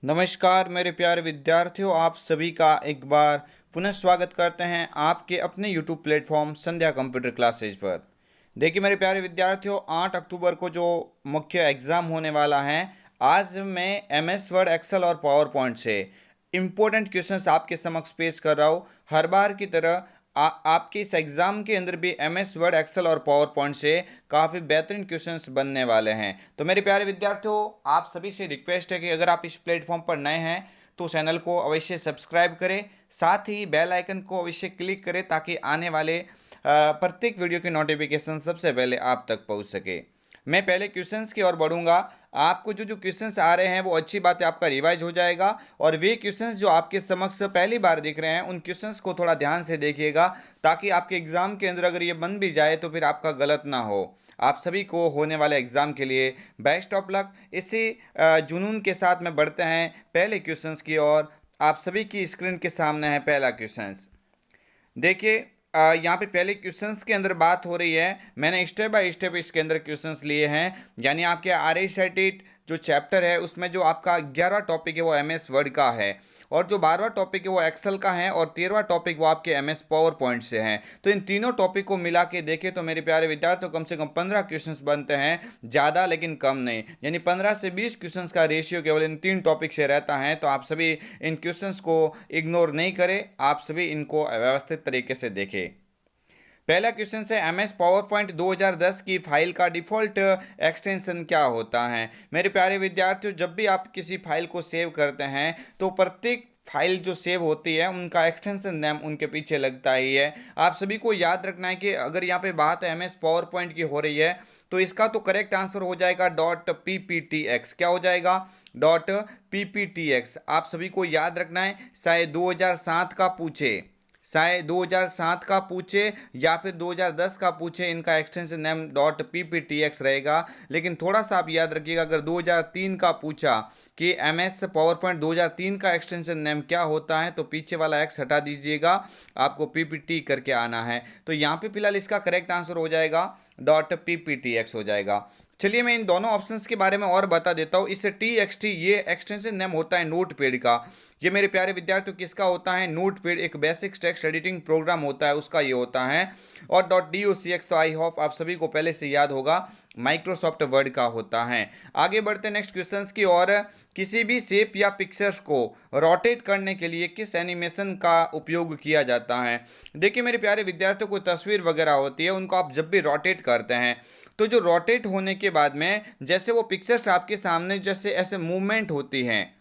नमस्कार मेरे प्यारे विद्यार्थियों, आप सभी का एक बार पुनः स्वागत करते हैं आपके अपने YouTube प्लेटफॉर्म संध्या कंप्यूटर क्लासेज पर। देखिए मेरे प्यारे विद्यार्थियों, 8 अक्टूबर को जो मुख्य एग्ज़ाम होने वाला है, आज मैं MS वर्ड, एक्सेल और पावर पॉइंट से इम्पोर्टेंट क्वेश्चंस आपके समक्ष पेश कर रहा हूँ। हर बार की तरह आपके इस एग्ज़ाम के अंदर भी MS वर्ड, एक्सेल और पावर पॉइंट से काफ़ी बेहतरीन क्वेश्चंस बनने वाले हैं। तो मेरे प्यारे विद्यार्थियों, आप सभी से रिक्वेस्ट है कि अगर आप इस प्लेटफॉर्म पर नए हैं तो चैनल को अवश्य सब्सक्राइब करें, साथ ही बेल आइकन को अवश्य क्लिक करें ताकि आने वाले प्रत्येक वीडियो की नोटिफिकेशन सबसे पहले आप तक पहुंच सके। मैं पहले क्वेश्चंस की ओर बढ़ूंगा। आपको जो जो क्वेश्चंस आ रहे हैं वो अच्छी बात है, आपका रिवाइज हो जाएगा। और वे क्वेश्चंस जो आपके समक्ष पहली बार दिख रहे हैं उन क्वेश्चंस को थोड़ा ध्यान से देखिएगा ताकि आपके एग्जाम के अंदर अगर ये बन भी जाए तो फिर आपका गलत ना हो। आप सभी को होने वाले एग्जाम के लिए बेस्ट ऑफ लक। इसी जुनून के साथ में बढ़ते हैं पहले क्वेश्चंस की ओर। आप सभी की स्क्रीन के सामने है पहला क्वेश्चंस। देखिए यहाँ पे पहले क्वेश्चंस के अंदर बात हो रही है, मैंने स्टेप बाय स्टेप इसके अंदर क्वेश्चंस लिए हैं। यानी आपके आर आई जो चैप्टर है उसमें जो आपका 11वां टॉपिक है वो MS वर्ड का है, और जो 12वां टॉपिक है वो एक्सेल का है, और 13वां टॉपिक वो आपके MS पावर पॉइंट से है। तो इन तीनों टॉपिक को मिला के देखें तो मेरे प्यारे विद्यार्थियों कम से कम 15 क्वेश्चंस बनते हैं, ज़्यादा लेकिन कम नहीं। यानी 15 से 20 क्वेश्चंस का रेशियो केवल इन तीन टॉपिक से रहता है। तो आप सभी इन क्वेश्चंस को इग्नोर नहीं करें, आप सभी इनको व्यवस्थित तरीके से देखें। पहला क्वेश्चन है, MS पावर पॉइंट 2010 की फाइल का डिफ़ॉल्ट एक्सटेंशन क्या होता है। मेरे प्यारे विद्यार्थियों, जब भी आप किसी फाइल को सेव करते हैं तो प्रत्येक फाइल जो सेव होती है उनका एक्सटेंशन नेम उनके पीछे लगता ही है। आप सभी को याद रखना है कि अगर यहाँ पे बात MS पावर पॉइंट की हो रही है तो इसका तो करेक्ट आंसर हो जाएगा .pptx। क्या हो जाएगा? .pptx। आप सभी को याद रखना है, शायद 2007 का पूछे, शायद 2007 का पूछे या फिर 2010 का पूछे, इनका एक्सटेंशन नेम .pptx रहेगा। लेकिन थोड़ा सा आप याद रखिएगा, अगर 2003 का पूछा कि MS पावर पॉइंट 2003 का एक्सटेंशन नेम क्या होता है तो पीछे वाला एक्स हटा दीजिएगा, आपको PPT करके आना है। तो यहाँ पे फिलहाल इसका करेक्ट आंसर हो जाएगा .pptx हो जाएगा। चलिए मैं इन दोनों ऑप्शंस के बारे में और बता देता हूँ। इससे TXT ये एक्सटेंशन नेम होता है नोट पैड का। ये मेरे प्यारे विद्यार्थियों किसका होता है? नोट पैड एक बेसिक टेक्स्ट एडिटिंग प्रोग्राम होता है, उसका ये होता है। और .docx तो आई होप आप सभी को पहले से याद होगा, माइक्रोसॉफ्ट वर्ड का होता है। आगे बढ़ते हैं नेक्स्ट क्वेश्चंस की ओर। किसी भी शेप या पिक्चर्स को रोटेट करने के लिए किस एनिमेशन का उपयोग किया जाता है? देखिए मेरे प्यारे विद्यार्थियों, कोई तस्वीर वगैरह होती है उनको आप जब भी रोटेट करते हैं तो जो रोटेट होने के बाद में जैसे वो पिक्चर्स आपके सामने जैसे ऐसे मूवमेंट होती हैं,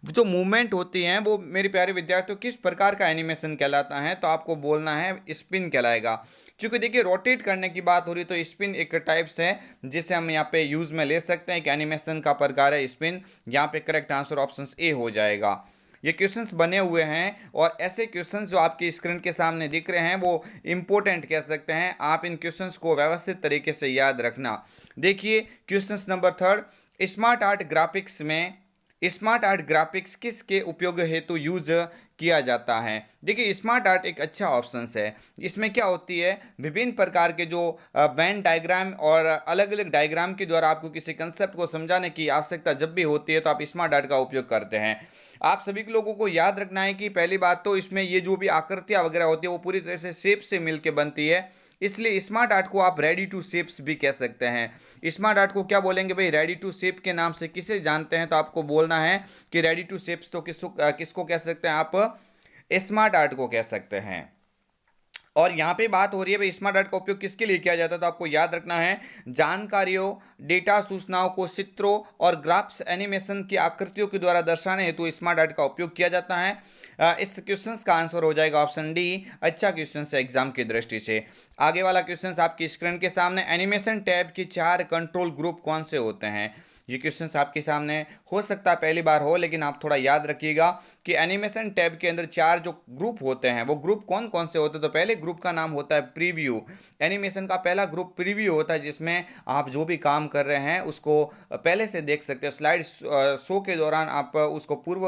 जो मूवमेंट होती हैं वो मेरे प्यारे विद्यार्थियों किस प्रकार का एनिमेशन कहलाता है? तो आपको बोलना है स्पिन कहलाएगा। क्योंकि देखिए रोटेट करने की बात हो रही तो स्पिन एक टाइप्स है जिसे हम यहाँ पे यूज में ले सकते हैं, कि एनिमेशन का प्रकार है स्पिन। यहाँ पे करेक्ट आंसर ऑप्शन ए हो जाएगा। ये क्वेश्चंस बने हुए हैं और ऐसे क्वेश्चंस जो आपकी स्क्रीन के सामने दिख रहे हैं वो इंपॉर्टेंट कह सकते हैं। आप इन क्वेश्चंस को व्यवस्थित तरीके से याद रखना। देखिए questions number third, smart art graphics में स्मार्ट आर्ट ग्राफिक्स किसके उपयोग हेतु यूज किया जाता है? देखिए स्मार्ट आर्ट एक अच्छा ऑप्शन है। इसमें क्या होती है, विभिन्न प्रकार के जो बैंड डायग्राम और अलग अलग डायग्राम के द्वारा आपको किसी कंसेप्ट को समझाने की आवश्यकता जब भी होती है तो आप स्मार्ट आर्ट का उपयोग करते हैं। आप सभी लोगों को याद रखना है कि पहली बात तो इसमें ये जो भी आकृतियां वगैरह होती है वो पूरी तरह से शेप से मिलकर बनती है, इसलिए स्मार्ट आर्ट को आप रेडी टू शेप्स भी कह सकते हैं। स्मार्ट आर्ट को क्या बोलेंगे भाई? रेडी टू शेप के नाम से किसे जानते हैं? तो आपको बोलना है कि रेडी टू शेप्स तो किसको कह सकते हैं? आप स्मार्ट आर्ट को कह सकते हैं। और यहाँ पे बात हो रही है भाई स्मार्ट आर्ट का उपयोग किसके लिए किया जाता है? तो आपको याद रखना है, जानकारियों, डेटा, सूचनाओं को चित्रों और ग्राफ्स एनिमेशन की आकृतियों के द्वारा दर्शाने हेतु स्मार्ट आर्ट का उपयोग किया जाता है। इस क्वेश्चन का आंसर हो जाएगा ऑप्शन डी। अच्छा क्वेश्चन है एग्जाम की दृष्टि से। आगे वाला क्वेश्चन आपकी स्क्रीन के सामने, एनिमेशन टैब की 4 कंट्रोल ग्रुप कौन से होते हैं? ये क्वेश्चन आपके सामने हो सकता है पहली बार हो, लेकिन आप थोड़ा याद रखिएगा कि एनिमेशन टैब के अंदर 4 जो ग्रुप होते हैं वो ग्रुप कौन कौन से होते हैं? तो पहले ग्रुप का नाम होता है प्रीव्यू। एनिमेशन का पहला ग्रुप प्रीव्यू होता है, जिसमें आप जो भी काम कर रहे हैं उसको पहले से देख सकते हैं। स्लाइड शो के दौरान आप उसको पूर्व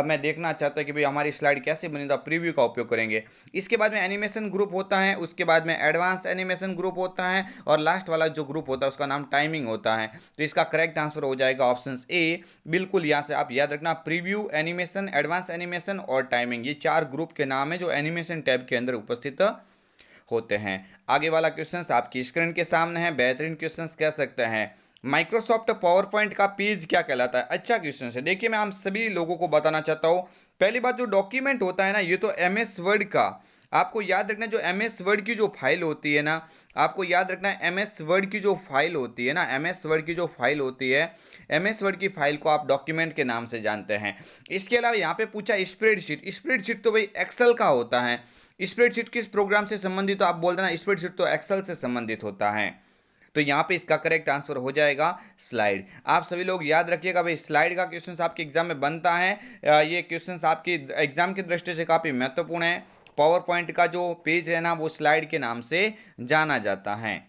में देखना चाहते हैं कि भाई हमारी स्लाइड कैसे बनी, तो प्रीव्यू का उपयोग करेंगे। इसके बाद में एनिमेशन ग्रुप होता है, उसके बाद में एडवांस एनिमेशन ग्रुप होता है, और लास्ट वाला जो ग्रुप होता है उसका नाम टाइमिंग होता है। तो इसका करेक्ट आंसर आंसर हो जाएगा ऑप्शन ए। बिल्कुल यहाँ से आप याद रखना, प्रीव्यू, एनिमेशन, एडवांस एनिमेशन और टाइमिंग, ये 4 ग्रुप के नाम है जो एनिमेशन टैब के अंदर उपस्थित होते हैं। आगे वाला क्वेश्चन आपकी स्क्रीन के सामने है, बेहतरीन क्वेश्चन कह सकते हैं। माइक्रोसॉफ्ट पावर पॉइंट का पेज क्या कहलाता है? अच्छा क्वेश्चन है। देखिए मैं आप सभी लोगों को बताना चाहता हूं, पहली बात जो डॉक्यूमेंट होता है ना, ये तो एमएस वर्ड का, आपको याद रखना जो एमएस वर्ड की जो फाइल होती है ना, आपको याद रखना एमएस वर्ड की जो फाइल होती है ना, एमएस वर्ड की जो फाइल होती है, एमएस वर्ड की फाइल को आप डॉक्यूमेंट के नाम से जानते हैं। इसके अलावा यहाँ पे पूछा स्प्रेडशीट, स्प्रेडशीट तो भाई एक्सेल का होता है। स्प्रेडशीट किस प्रोग्राम से संबंधित, तो आप बोल देना स्प्रेडशीट तो एक्सेल से संबंधित होता है। तो यहाँ पे इसका करेक्ट आंसर हो जाएगा स्लाइड। आप सभी लोग याद रखिएगा भाई, स्लाइड का क्वेश्चन आपके एग्जाम में बनता है। ये क्वेश्चन आपके एग्जाम की दृष्टि से काफी महत्वपूर्ण है। पावर पॉइंट का जो पेज है ना, वो स्लाइड के नाम से जाना जाता है।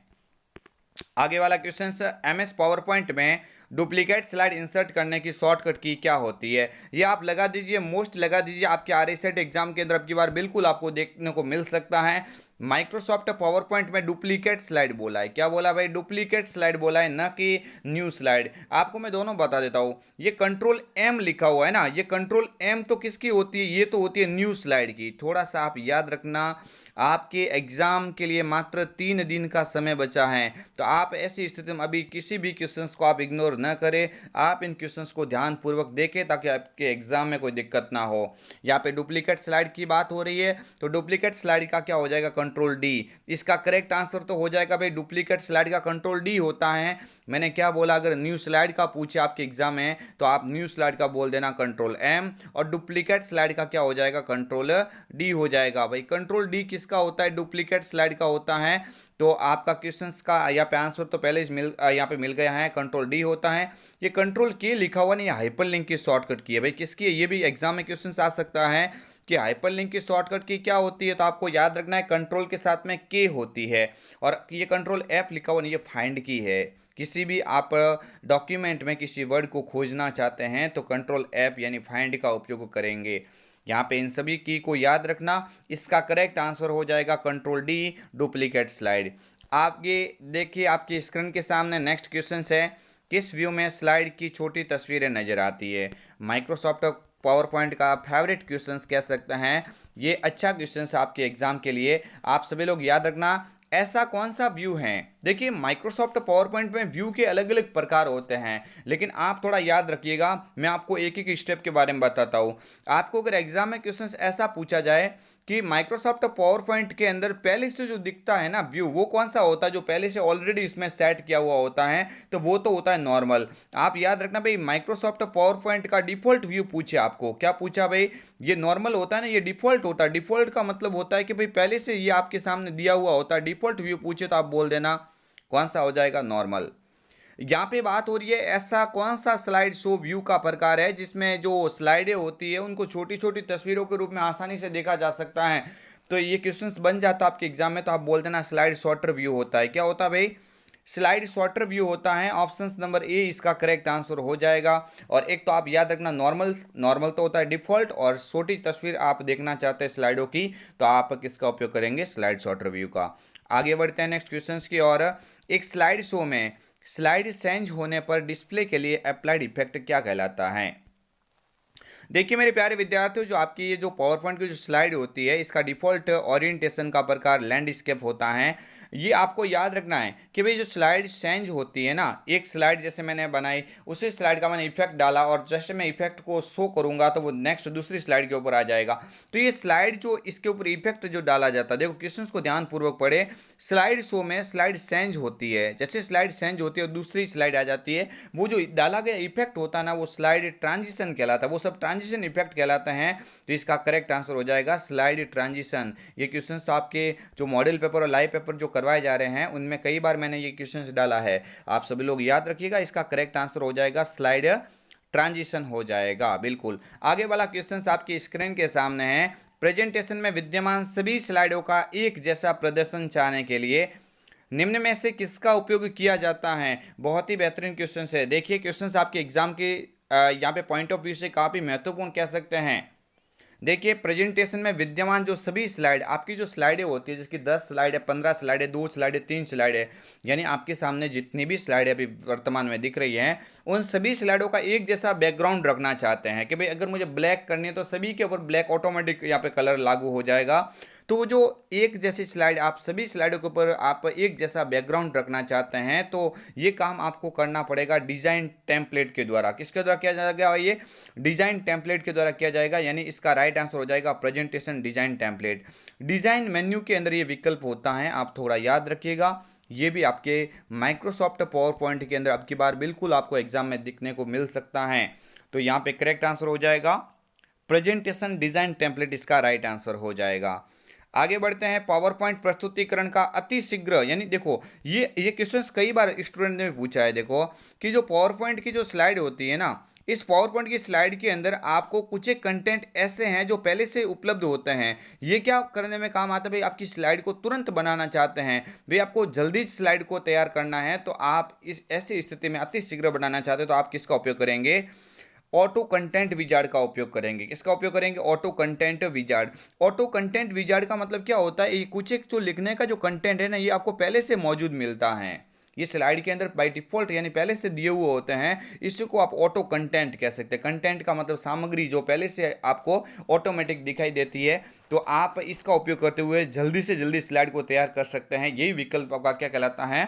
आगे वाला क्वेश्चन, एमएस पावर पॉइंट में डुप्लीकेट स्लाइड इंसर्ट करने की शॉर्टकट की क्या होती है? ये आप लगा दीजिए, मोस्ट लगा दीजिए, आपके आरएसएट एग्जाम के अंदर अब की बार बिल्कुल आपको देखने को मिल सकता है। माइक्रोसॉफ्ट पावर पॉइंट में डुप्लीकेट स्लाइड बोला है, क्या बोला भाई? डुप्लीकेट स्लाइड बोला है, न कि न्यू स्लाइड। आपको मैं दोनों बता देता हूं, ये कंट्रोल एम लिखा हुआ है ना, ये कंट्रोल एम तो किसकी होती है? ये तो होती है न्यू स्लाइड की। थोड़ा सा आप याद रखना, आपके एग्जाम के लिए मात्र 3 दिन का समय बचा है, तो आप ऐसी स्थिति में अभी किसी भी क्वेश्चंस को आप इग्नोर न करें, आप इन क्वेश्चंस को ध्यानपूर्वक देखें ताकि आपके एग्जाम में कोई दिक्कत ना हो। यहाँ पे डुप्लीकेट स्लाइड की बात हो रही है, तो डुप्लीकेट स्लाइड का क्या हो जाएगा? Control D. इसका करेक्ट आंसर तो हो जाएगा भाई, डुप्लीकेट स्लाइड का कंट्रोल डी होता है। मैंने क्या बोला, अगर न्यू स्लाइड का पूछे आपके एग्जाम में तो आप न्यू स्लाइड का बोल देना कंट्रोल एम, और डुप्लीकेट स्लाइड का क्या हो जाएगा? कंट्रोल डी हो जाएगा। भाई कंट्रोल डी किसका होता है? डुप्लीकेट स्लाइड का होता है। तो आपका क्वेश्चंस का यहाँ पे आंसर तो पहले यहाँ पे मिल गया है, कंट्रोल डी होता है। ये कंट्रोल के लिखा हुआ नहीं, हाइपरलिंक की शॉर्टकट की है भाई, किसकी है? ये भी एग्जाम में क्वेश्चन आ सकता है कि हाइपरलिंक की शॉर्टकट की क्या होती है, तो आपको याद रखना है कंट्रोल के साथ में के होती है, और ये कंट्रोल एफ लिखा हुआ नहीं, ये फाइंड की है। किसी भी आप डॉक्यूमेंट में किसी वर्ड को खोजना चाहते हैं तो कंट्रोल एफ यानी फाइंड का उपयोग करेंगे। यहाँ पे इन सभी की को याद रखना, इसका करेक्ट आंसर हो जाएगा कंट्रोल डी, डुप्लीकेट स्लाइड। आप ये देखिए आपकी स्क्रीन के सामने नेक्स्ट क्वेश्चन है, किस व्यू में स्लाइड की छोटी तस्वीरें नजर आती है? माइक्रोसॉफ्ट पावर पॉइंट का फेवरेट क्वेश्चन कह सकते हैं, ये अच्छा क्वेश्चन आपके एग्जाम के लिए। आप सभी लोग याद रखना, ऐसा कौन सा व्यू है? देखिए माइक्रोसॉफ्ट पावर पॉइंट में व्यू के अलग अलग प्रकार होते हैं, लेकिन आप थोड़ा याद रखिएगा, मैं आपको एक एक स्टेप के बारे में बताता हूं। आपको अगर एग्जाम में क्वेश्चन ऐसा पूछा जाए कि माइक्रोसॉफ्ट पावर पॉइंट के अंदर पहले से जो दिखता है ना व्यू, वो कौन सा होता है? जो पहले से ऑलरेडी इसमें सेट किया हुआ होता है, तो वो तो होता है नॉर्मल। आप याद रखना भाई, माइक्रोसॉफ्ट पावर पॉइंट का डिफॉल्ट व्यू पूछे आपको, क्या पूछा भाई? ये नॉर्मल होता है ना, ये डिफॉल्ट होता है। डिफॉल्ट का मतलब होता है कि भाई पहले से ये आपके सामने दिया हुआ होता है। डिफॉल्ट व्यू पूछे तो आप बोल देना कौन सा हो जाएगा? नॉर्मल। यहाँ पे बात हो रही है ऐसा कौन सा स्लाइड शो व्यू का प्रकार है जिसमें जो स्लाइडें होती है उनको छोटी छोटी तस्वीरों के रूप में आसानी से देखा जा सकता है? तो ये क्वेश्चंस बन जाता है आपके एग्जाम में, तो आप बोल देना स्लाइड शॉर्टर व्यू होता है। क्या होता है भाई? स्लाइड शॉर्टर व्यू होता है। ऑप्शन नंबर ए इसका करेक्ट आंसर हो जाएगा। और एक तो आप याद रखना, नॉर्मल, नॉर्मल तो होता है डिफॉल्ट, और छोटी तस्वीर आप देखना चाहते हैं स्लाइडों की, तो आप किसका उपयोग करेंगे? स्लाइड शॉर्टर व्यू का। आगे बढ़ते हैं नेक्स्ट क्वेश्चन की और। एक स्लाइड शो में स्लाइड चेंज होने पर डिस्प्ले के लिए अप्लाइड इफेक्ट क्या कहलाता है? देखिए मेरे प्यारे विद्यार्थियों, जो आपकी ये जो पावर पॉइंट की जो स्लाइड होती है, इसका डिफॉल्ट ओरिएंटेशन का प्रकार लैंडस्केप होता है। ये आपको याद रखना है कि भाई जो स्लाइड चेंज होती है ना, एक स्लाइड जैसे मैंने बनाई, उसी स्लाइड का मैंने इफेक्ट डाला, और जैसे मैं इफेक्ट को शो करूंगा तो वो नेक्स्ट दूसरी स्लाइड के ऊपर आ जाएगा। तो ये स्लाइड जो इसके ऊपर इफेक्ट जो डाला जाता है, देखो क्वेश्चन को ध्यानपूर्वक पढ़े। स्लाइड शो में स्लाइड चेंज होती है, जैसे स्लाइड चेंज होती है और दूसरी स्लाइड आ जाती है, वो जो डाला गया इफेक्ट होता है ना, वो स्लाइड ट्रांजिशन कहलाता है, वो सब ट्रांजिशन इफेक्ट कहलाते हैं। तो इसका करेक्ट आंसर हो जाएगा स्लाइड ट्रांजिशन। ये क्वेश्चन तो आपके जो मॉडल पेपर और लाइव पेपर जो करवाए जा रहे हैं उनमें कई बार मैंने ये क्वेश्चन डाला है, आप सभी लोग याद रखिएगा। इसका करेक्ट आंसर हो जाएगा स्लाइड ट्रांजिशन हो जाएगा, बिल्कुल। आगे वाला क्वेश्चन आपकी स्क्रीन के सामने है, प्रेजेंटेशन में विद्यमान सभी स्लाइडों का एक जैसा प्रदर्शन चाहने के लिए निम्न में से किसका उपयोग किया जाता है? बहुत ही बेहतरीन क्वेश्चन है। देखिए क्वेश्चन आपके एग्जाम के यहाँ पे पॉइंट ऑफ व्यू से काफी महत्वपूर्ण कह सकते हैं। देखिए प्रेजेंटेशन में विद्यमान जो सभी स्लाइड, आपकी जो स्लाइडें होती है, जिसकी 10 स्लाइड है, 15 स्लाइड है, 2 स्लाइड है, 3 स्लाइड है, यानी आपके सामने जितनी भी स्लाइड अभी वर्तमान में दिख रही हैं, उन सभी स्लाइडों का एक जैसा बैकग्राउंड रखना चाहते हैं कि भाई अगर मुझे ब्लैक करनी है तो सभी के ऊपर ब्लैक ऑटोमेटिक यहाँ पे कलर लागू हो जाएगा। तो वो जो एक जैसी स्लाइड, आप सभी स्लाइडों के ऊपर आप एक जैसा बैकग्राउंड रखना चाहते हैं, तो ये काम आपको करना पड़ेगा डिजाइन टेम्पलेट के द्वारा। किसके द्वारा किया जाएगा? ये डिजाइन टेम्पलेट के द्वारा किया जाएगा, यानी इसका राइट आंसर हो जाएगा presentation design template. Design menu के अंदर ये विकल्प होता है, आप थोड़ा याद रखिएगा। ये भी आपके माइक्रोसॉफ्ट पावर पॉइंट के अंदर अब की बार बिल्कुल आपको एग्जाम में दिखने को मिल सकता है। तो यहाँ पे करेक्ट आंसर हो जाएगा प्रेजेंटेशन डिजाइन टेम्पलेट, इसका राइट आंसर हो जाएगा। आगे बढ़ते हैं, पावर पॉइंट प्रस्तुतिकरण का अति शीघ्र, यानी देखो ये क्वेश्चंस कई बार स्टूडेंट ने पूछा है। देखो कि जो पावर पॉइंट की जो स्लाइड होती है ना, इस पावर पॉइंट की स्लाइड के अंदर आपको कुछ एक कंटेंट ऐसे हैं जो पहले से उपलब्ध होते हैं। ये क्या करने में काम आता है? भाई आपकी स्लाइड को तुरंत बनाना चाहते हैं, भाई आपको जल्दी स्लाइड को तैयार करना है, तो आप इस ऐसी स्थिति में अति शीघ्र बनाना चाहते हो तो आप किसका उपयोग करेंगे? ऑटो कंटेंट विजार्ड का उपयोग करेंगे। किसका उपयोग करेंगे? Auto content wizard. Auto content wizard का मतलब क्या होता है? ये कुछ एक जो लिखने का जो कंटेंट है ना, ये आपको पहले से मौजूद मिलता है, ये स्लाइड के अंदर बाय डिफॉल्ट यानी पहले से दिए हुए होते हैं। इसी को आप ऑटो कंटेंट कह सकते हैं। कंटेंट का मतलब सामग्री जो पहले से आपको ऑटोमेटिक दिखाई देती है, तो आप इसका उपयोग करते हुए जल्दी से जल्दी स्लाइड को तैयार कर सकते हैं। यही विकल्प आपका क्या कहलाता है?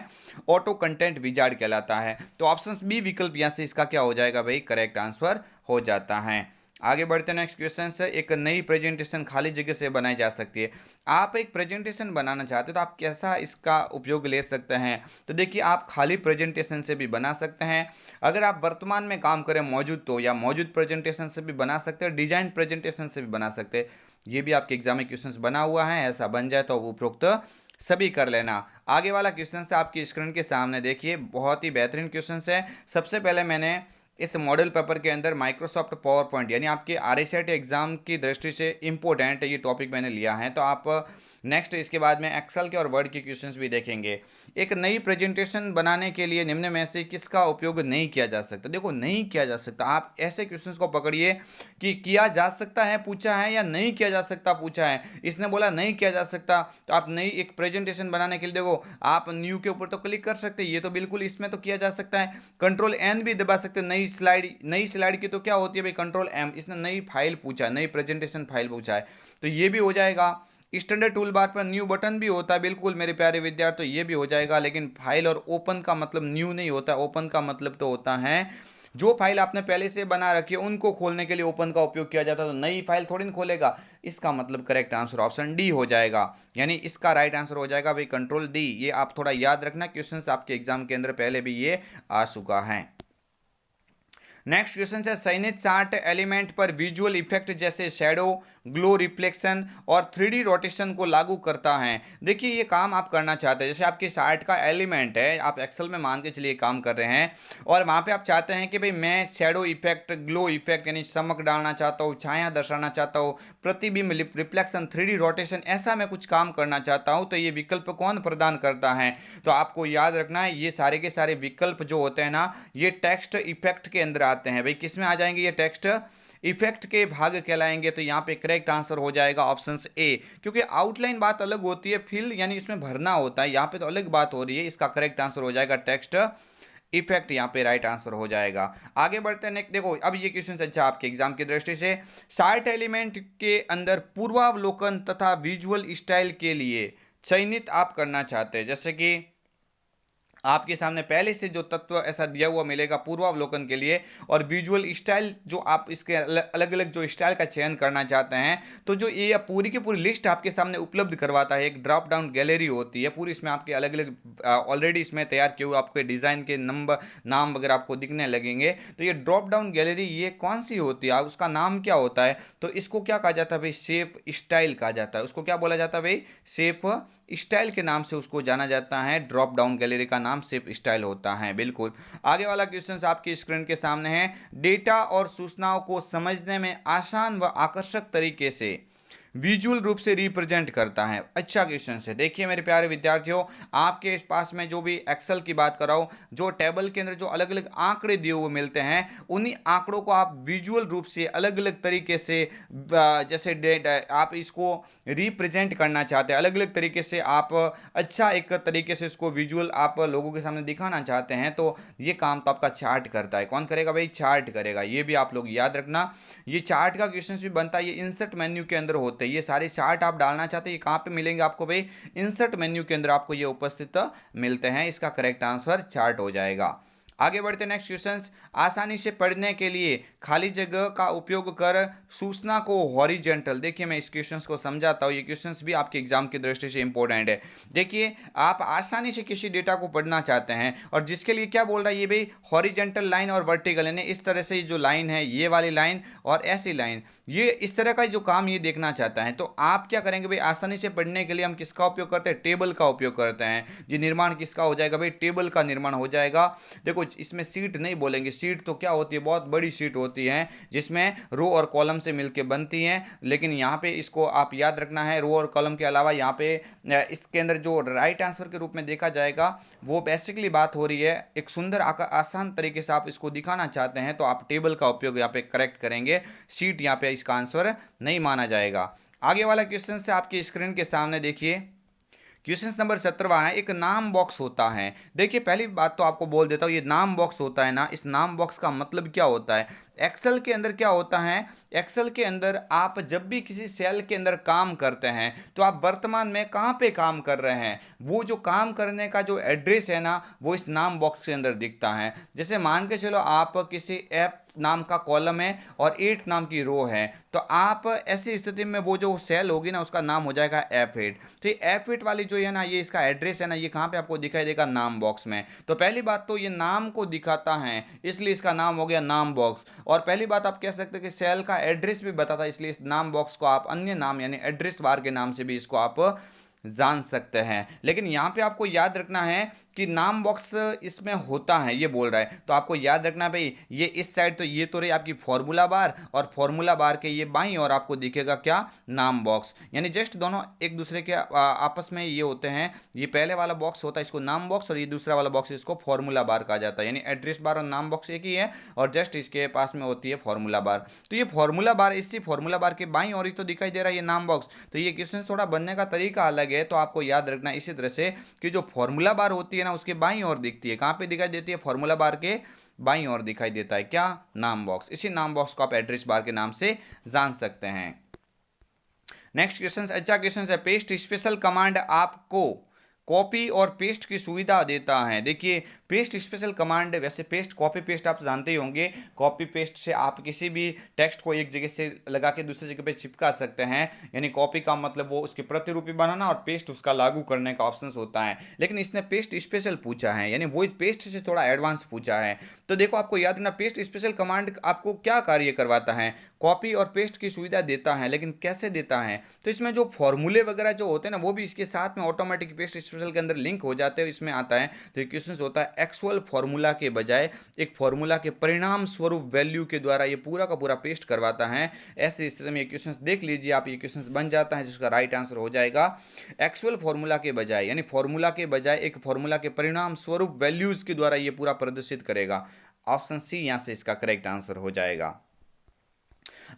ऑटो कंटेंट विजार्ड कहलाता है। तो ऑप्शन बी विकल्प यहाँ से इसका क्या हो जाएगा भाई? करेक्ट आंसर हो जाता है। आगे बढ़ते हैं नेक्स्ट क्वेश्चन से। एक नई प्रेजेंटेशन खाली जगह से बनाई जा सकती है। आप एक प्रेजेंटेशन बनाना चाहते हो तो आप कैसा इसका उपयोग ले सकते हैं? तो देखिए आप खाली प्रेजेंटेशन से भी बना सकते हैं, अगर आप वर्तमान में काम करें मौजूद तो, या मौजूद प्रेजेंटेशन से भी बना सकते हैं, डिजाइन प्रेजेंटेशन से भी बना सकते हैं। ये भी आपके एग्जाम में क्वेश्चन बना हुआ है, ऐसा बन जाए तो उपरोक्त सभी कर लेना। आगे वाला क्वेश्चन है आपकी स्क्रीन के सामने, देखिए बहुत ही बेहतरीन क्वेश्चन है। सबसे पहले मैंने इस मॉडल पेपर के अंदर माइक्रोसॉफ्ट पावर पॉइंट यानी आपके आरआईसीटी एग्जाम की दृष्टि से इंपॉर्टेंट ये टॉपिक मैंने लिया है, तो आप नेक्स्ट इसके बाद में एक्सेल के और वर्ड के क्वेश्चंस भी देखेंगे। एक नई प्रेजेंटेशन बनाने के लिए निम्न में से किसका उपयोग नहीं किया जा सकता? देखो नहीं किया जा सकता, आप ऐसे क्वेश्चंस को पकड़िए कि किया जा सकता है पूछा है या नहीं किया जा सकता पूछा है। इसने बोला नहीं किया जा सकता, तो आप नई एक प्रेजेंटेशन बनाने के लिए देखो आप न्यू के ऊपर तो क्लिक कर सकते हैं, ये तो बिल्कुल इसमें तो किया जा सकता है। कंट्रोल एन भी दबा सकते हैं। नई स्लाइड की तो क्या होती है भाई? Control M. इसने नई फाइल पूछा है, नई प्रेजेंटेशन फाइल पूछा है, तो ये भी हो जाएगा। स्टैंडर्ड टूल बार पर न्यू बटन भी होता है, बिल्कुल मेरे प्यारे विद्यार्थी, तो ये भी हो जाएगा। लेकिन फाइल और ओपन का मतलब न्यू नहीं होता, ओपन का मतलब तो होता है जो फाइल आपने पहले से बना रखी है उनको खोलने के लिए ओपन का उपयोग किया जाता है, तो नई फाइल थोड़ी ना खोलेगा। इसका मतलब करेक्ट आंसर ऑप्शन डी हो जाएगा, यानी इसका राइट आंसर हो जाएगा भाई कंट्रोल डी। ये आप थोड़ा याद रखना, क्वेश्चंस आपके एग्जाम के अंदर पहले भी ये आ चुका है। नेक्स्ट क्वेश्चन है, चयनित चार्ट एलिमेंट पर विजुअल इफेक्ट जैसे शेडो, ग्लो, रिफ्लेक्शन और 3D रोटेशन को लागू करता है। देखिए ये काम आप करना चाहते हैं, जैसे आपके चार्ट का एलिमेंट है, आप एक्सेल में मान के चलिए काम कर रहे हैं, और वहाँ पे आप चाहते हैं कि भाई मैं शेडो इफेक्ट, ग्लो इफेक्ट यानी चमक डालना चाहता हूँ, छाया दर्शाना चाहता हूँ, प्रतिबिंब, रिफ्लेक्शन, 3D रोटेशन, ऐसा मैं कुछ काम करना चाहता हूँ, तो ये विकल्प कौन प्रदान करता है? तो आपको याद रखना है ये सारे के सारे विकल्प जो होते हैं ना, ये टेक्स्ट इफेक्ट के अंदर आते हैं। भाई किस में आ जाएंगे? ये टेक्स्ट इफेक्ट के भाग कहलाएंगे। तो यहाँ पे करेक्ट आंसर हो जाएगा ऑप्शन ए, क्योंकि आउटलाइन बात अलग होती है, फिल यानी इसमें भरना होता है, यहाँ पे तो अलग बात हो रही है। इसका करेक्ट आंसर हो जाएगा टेक्स्ट इफेक्ट, यहाँ पे राइट आंसर हो जाएगा। आगे बढ़ते हैं नेक्स्ट, देखो अब ये क्वेश्चन अच्छा आपके एग्जाम की दृष्टि से, चार्ट एलिमेंट के अंदर पूर्वावलोकन तथा विजुअल स्टाइल के लिए चयनित आप करना चाहते हैं, जैसे कि आपके सामने पहले से जो तत्व ऐसा दिया हुआ मिलेगा पूर्वावलोकन के लिए, और विजुअल स्टाइल जो आप इसके अलग अलग जो स्टाइल का चयन करना चाहते हैं, तो जो ये पूरी की पूरी लिस्ट आपके सामने उपलब्ध करवाता है। एक ड्रॉप डाउन गैलरी होती है पूरी, इसमें आपके अलग अलग ऑलरेडी इसमें तैयार किए हुए आपके डिज़ाइन के नंबर नाम वगैरह आपको दिखने लगेंगे। तो ये ड्रॉप डाउन गैलरी ये कौन सी होती है, उसका नाम क्या होता है? तो इसको क्या कहा जाता है भाई? शेप स्टाइल कहा जाता है। उसको क्या बोला जाता है भाई? शेप स्टाइल के नाम से उसको जाना जाता है। ड्रॉप डाउन गैलरी का नाम शेप स्टाइल होता है, बिल्कुल। आगे वाला क्वेश्चन आपकी स्क्रीन के सामने है, डेटा और सूचनाओं को समझने में आसान व आकर्षक तरीके से विजुअल रूप से रिप्रेजेंट करता है। अच्छा क्वेश्चन है। देखिए मेरे प्यारे विद्यार्थियों, आपके पास में जो भी एक्सेल की बात कर रहा हूं, जो टेबल के अंदर जो अलग अलग आंकड़े दिए हुए मिलते हैं, उन्हीं आंकड़ों को आप विजुअल रूप से अलग अलग तरीके से जैसे आप इसको रिप्रेजेंट करना चाहते हैं, अलग अलग तरीके से आप अच्छा एक तरीके से इसको विजुअल आप लोगों के सामने दिखाना चाहते हैं, तो ये काम तो आपका चार्ट करता है। कौन करेगा भाई? चार्ट करेगा। ये भी आप लोग याद रखना। ये चार्ट का क्वेश्चन भी बनता है, ये इंसर्ट मेन्यू के अंदर होते हैं। ये सारे चार्ट आप डालना चाहते हैं, ये कहां पे मिलेंगे आपको भाई? इंसर्ट मेन्यू के अंदर आपको ये उपस्थित मिलते हैं। इसका करेक्ट आंसर चार्ट हो जाएगा। आगे बढ़ते नेक्स्ट क्वेश्चन। आसानी से पढ़ने के लिए खाली जगह का उपयोग कर सूचना को हॉरिजेंटल। देखिए मैं इस क्वेश्चन को समझाता हूं, ये क्वेश्चन भी आपके एग्जाम की दृष्टि से इंपॉर्टेंट है। देखिए आप आसानी से किसी डेटा को पढ़ना चाहते हैं, और जिसके लिए क्या बोल रहा है ये भाई? हॉरिजेंटल लाइन और वर्टिकल, यानी इस तरह से जो लाइन है, ये वाली लाइन और ऐसी लाइन, ये इस तरह का जो काम ये देखना चाहता है। तो आप क्या करेंगे भाई? आसानी से पढ़ने के लिए हम किसका उपयोग करते हैं? टेबल का उपयोग करते हैं। ये निर्माण किसका हो जाएगा भाई? टेबल का निर्माण हो जाएगा। देखो इसमें सीट नहीं बोलेंगे, सीट तो क्या होती है? बहुत बड़ी सीट होती है जिसमें रो और कॉलम से मिलकर बनती हैं, लेकिन यहाँ पे इसको आप याद रखना है, रो और कॉलम के अलावा यहाँ पे इसके अंदर जो राइट आंसर के रूप में देखा जाएगा, वो बेसिकली बात हो रही है एक सुंदर आसान तरीके से आप इसको दिखाना चाहते हैं, तो आप टेबल का उपयोग यहाँ पे करेक्ट करेंगे। सीट यहाँ पे इसका आंसर नहीं माना जाएगा। आगे वाला क्वेश्चन से आपकी स्क्रीन के सामने देखिए, क्वेश्चन नंबर 17 है। एक नाम बॉक्स होता है। देखिए पहली बात तो आपको बोल देता हूं, ये नाम बॉक्स होता है ना, इस नाम बॉक्स का मतलब क्या होता है? एक्सेल के अंदर क्या होता है? एक्सेल के अंदर आप जब भी किसी सेल के अंदर काम करते हैं, तो आप वर्तमान में कहां पे काम कर रहे हैं, वो जो काम करने का जो एड्रेस है ना, वो इस नाम बॉक्स के अंदर दिखता है। जैसे मान के चलो आप किसी ऐप नाम का कॉलम है और 8 नाम की रो है, तो आप ऐसी स्थिति में वो जो सेल होगी ना, उसका नाम हो जाएगा F8। तो ये F8 वाली जो है ना, ये इसका एड्रेस है ना, ये कहां पे आपको दिखाई देगा? नाम बॉक्स में। तो पहली बात तो ये नाम को दिखाता है, इसलिए इसका नाम हो गया नाम बॉक्स। और पहली बात आप कह सकते हैं कि सेल का एड्रेस भी बताता है, इसलिए इस नाम बॉक्स को आप अन्य नाम यानी एड्रेस बार के नाम से भी इसको आप जान सकते हैं। लेकिन यहां पे आपको याद रखना है कि नाम बॉक्स इसमें होता है, ये बोल रहा है, तो आपको याद रखना भाई, ये इस साइड तो ये तो रही आपकी फॉर्मूला बार, और फॉर्मूला बार के ये बाईं और आपको दिखेगा क्या? नाम बॉक्स। यानी जस्ट दोनों एक दूसरे के आपस में ये होते हैं। ये पहले वाला बॉक्स होता है इसको नाम बॉक्स, और ये दूसरा वाला बॉक्स इसको फॉर्मूला बार कहा जाता है। यानी एड्रेस बार और नाम बॉक्स एक ही है, और जस्ट इसके पास में होती है फॉर्मूला बार। तो ये फॉर्मूला बार, इसी फॉर्मूला बार के बाईं और ही तो दिखाई दे रहा है ये नाम बॉक्स। तो ये क्वेश्चन थोड़ा बनने का तरीका अलग है, तो आपको याद रखना इसी तरह से कि जो फॉर्मूला बार होती है ना, उसके बाईं ओर दिखती है। कहां पे दिखाई देती है? फॉर्मूला बार के बाईं ओर दिखाई देता है क्या? नाम बॉक्स। इसी नाम बॉक्स को आप एड्रेस बार के नाम से जान सकते हैं। नेक्स्ट क्वेश्चन अच्छा क्वेश्चन है। पेस्ट स्पेशल कमांड आपको कॉपी और पेस्ट की सुविधा देता है। देखिए पेस्ट स्पेशल कमांड, वैसे पेस्ट कॉपी पेस्ट आप जानते ही होंगे। कॉपी पेस्ट से आप किसी भी टेक्स्ट को एक जगह से लगा के दूसरी जगह पे चिपका सकते हैं। यानी कॉपी का मतलब वो उसकी प्रतिरूपी बनाना, और पेस्ट उसका लागू करने का ऑप्शन होता है। लेकिन इसने पेस्ट स्पेशल पूछा है, यानी वो पेस्ट से थोड़ा एडवांस पूछा है। तो देखो आपको याद रखना, पेस्ट स्पेशल कमांड आपको क्या कार्य करवाता है? कॉपी और पेस्ट की सुविधा देता है। लेकिन कैसे देता है? तो इसमें जो फॉर्मूले वगैरह जो होते हैं ना, वो भी इसके साथ में ऑटोमेटिक पेस्ट स्पेशल के अंदर लिंक हो जाते हैं, इसमें आता है। तो क्वेश्चन होता है एक्चुअल फॉर्मूला के बजाय एक फॉर्मूला के परिणाम स्वरूप वैल्यू के द्वारा ये पूरा का पूरा पेस्ट करवाता है। ऐसी स्थिति में ये क्वेश्चन देख लीजिए आप, ये क्वेश्चन बन जाता है, जिसका राइट आंसर हो जाएगा एक्चुअल फॉर्मूला के बजाय, यानी फॉर्मूला के बजाय एक फॉर्मूला के परिणाम स्वरूप वैल्यूज के द्वारा ये पूरा प्रदर्शित करेगा। ऑप्शन सी यहां से इसका करेक्ट आंसर हो जाएगा।